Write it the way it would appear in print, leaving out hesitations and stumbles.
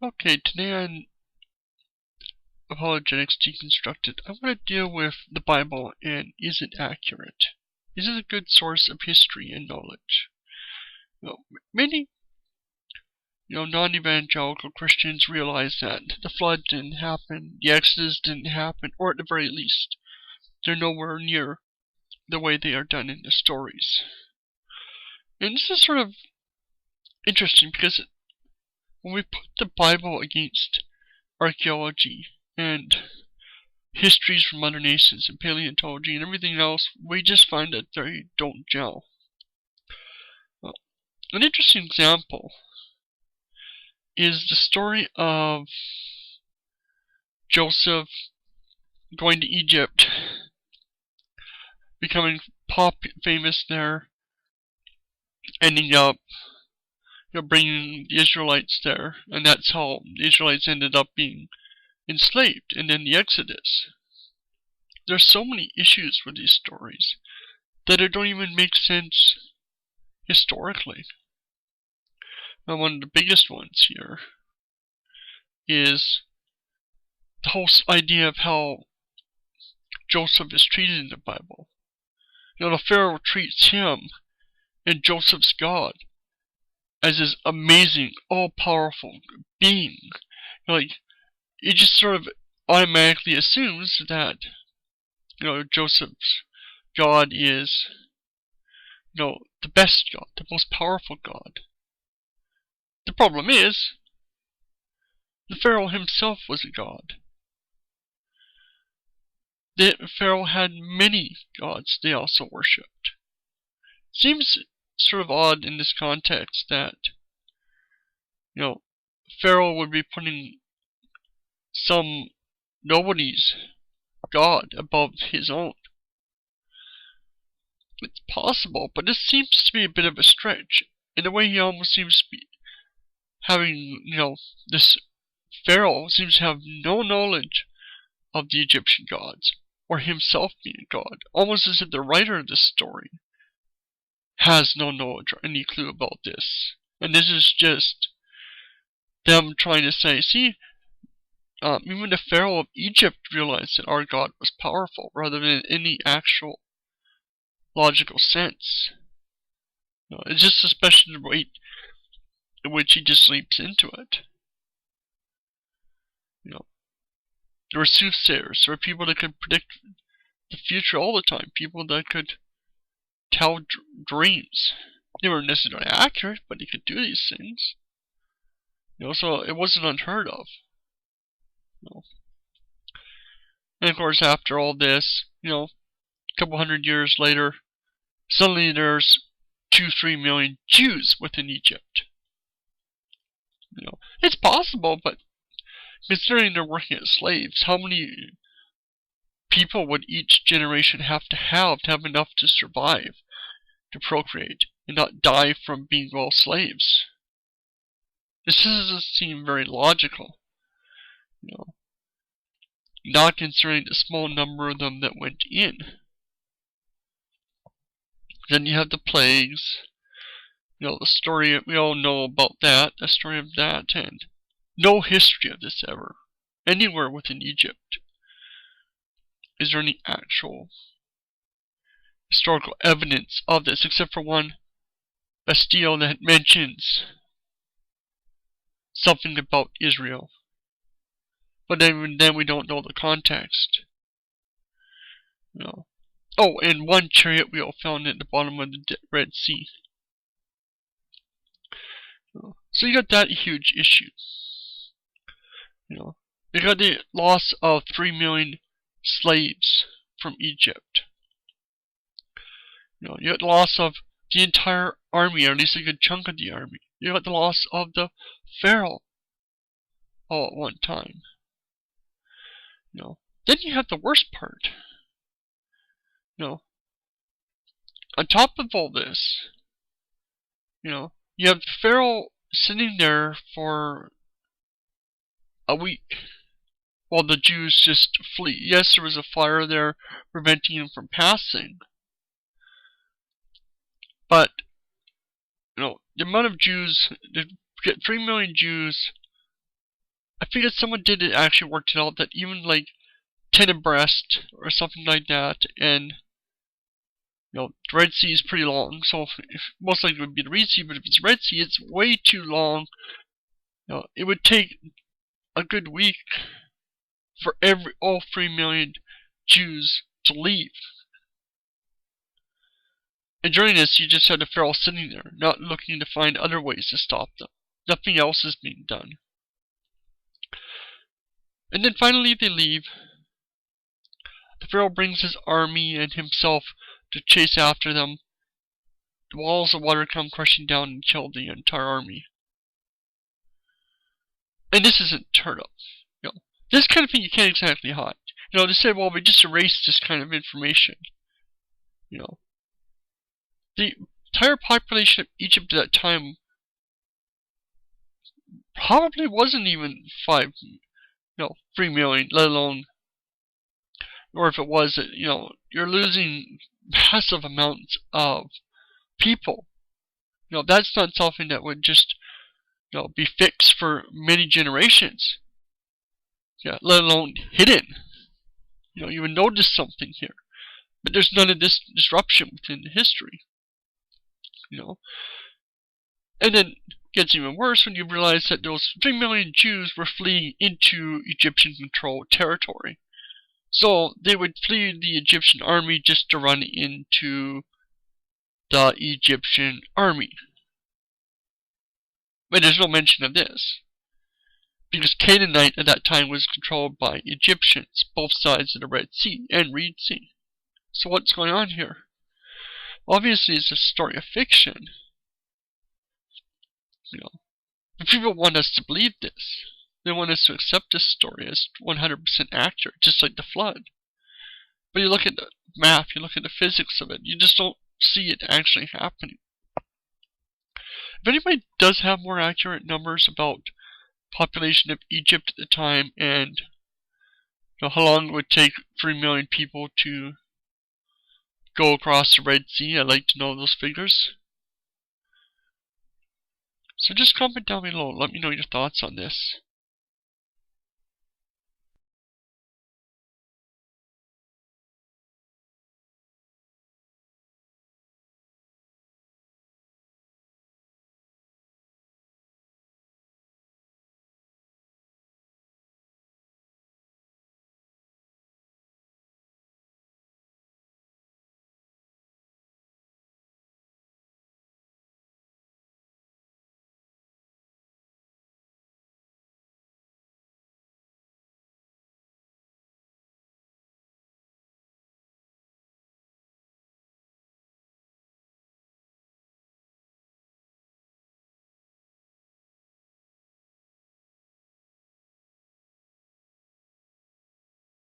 Okay, today on Apologetics Deconstructed, I want to deal with the Bible and is it accurate? Is it a good source of history and knowledge? Many non-evangelical Christians realize that the flood didn't happen, the Exodus didn't happen, or at the very least, they're nowhere near the way they are done in the stories. And this is sort of interesting because when we put the Bible against archaeology and histories from other nations and paleontology and everything else, we just find that they don't gel. An interesting example is the story of Joseph going to Egypt, becoming famous there, ending up bringing the Israelites there, and that's how the Israelites ended up being enslaved, and then the Exodus. There's so many issues with these stories that it don't even make sense historically. Now, one of the biggest ones here is the whole idea of how Joseph is treated in the Bible. The Pharaoh treats him and Joseph's God as this amazing, all-powerful being. It just sort of automatically assumes that Joseph's God is the best God, the most powerful God. The problem is the Pharaoh himself was a god. The Pharaoh had many gods they also worshipped. Seems sort of odd in this context that Pharaoh would be putting some nobody's god above his own. It's possible, but this seems to be a bit of a stretch. In a way, he almost seems to be having, this Pharaoh seems to have no knowledge of the Egyptian gods, or himself being a god. Almost as if the writer of this story has no knowledge or any clue about this. And this is just them trying to say, see, even the Pharaoh of Egypt realized that our God was powerful, rather than in any actual logical sense. It's just especially the rate in which he just leaps into it. There were soothsayers, there were people that could predict the future all the time, people that could tell dreams. They weren't necessarily accurate, but they could do these things. So it wasn't unheard of. And of course, after all this, a couple hundred years later, suddenly there's 2-3 million Jews within Egypt. It's possible, but considering they're working as slaves, how many people would each generation have to have enough to survive, to procreate, and not die from being all slaves? This doesn't seem very logical, not considering the small number of them that went in. Then you have the plagues, the story, we all know about that, the story of that, and no history of this ever, anywhere within Egypt. Is there any actual historical evidence of this, except for one Bastille that mentions something about Israel? But then we don't know the context. Oh, and one chariot wheel found at the bottom of the Red Sea. So you got that huge issue. You got the loss of 3 million slaves from Egypt. You got the loss of the entire army, or at least a good chunk of the army. You got the loss of the Pharaoh all at one time. Then you have the worst part. On top of all this, you have Pharaoh sitting there for a week while the Jews just flee. Yes, there was a fire there preventing him from passing, but the amount of Jews, to get 3 million Jews I figured someone did it actually worked it out that even like 10 abreast or something like that, and the Red Sea is pretty long, so if most likely it would be the Red Sea, but if it's Red Sea, it's way too long. It would take a good week for all 3 million Jews to leave. And during this, you just had the Pharaoh sitting there, not looking to find other ways to stop them. Nothing else is being done. And then finally they leave. The Pharaoh brings his army and himself to chase after them. The walls of water come crushing down and kill the entire army. And this isn't turned up. This kind of thing you can't exactly hide. They say, well, we just erased this kind of information. The entire population of Egypt at that time probably wasn't even 3 million, let alone, or if it was, you're losing massive amounts of people. That's not something that would just, be fixed for many generations. Let alone hidden. You would notice something here. But there's none of this disruption within the history. And then it gets even worse when you realize that those 3 million Jews were fleeing into Egyptian-controlled territory. So they would flee the Egyptian army just to run into the Egyptian army. But there's no mention of this, because Canaanite at that time was controlled by Egyptians, both sides of the Red Sea and Reed Sea. So what's going on here? Obviously, it's a story of fiction. But people want us to believe this. They want us to accept this story as 100% accurate, just like the flood. But you look at the math, you look at the physics of it, you just don't see it actually happening. If anybody does have more accurate numbers about population of Egypt at the time and how long it would take 3 million people to go across the Red Sea, I'd like to know those figures. So just comment down below, let me know your thoughts on this.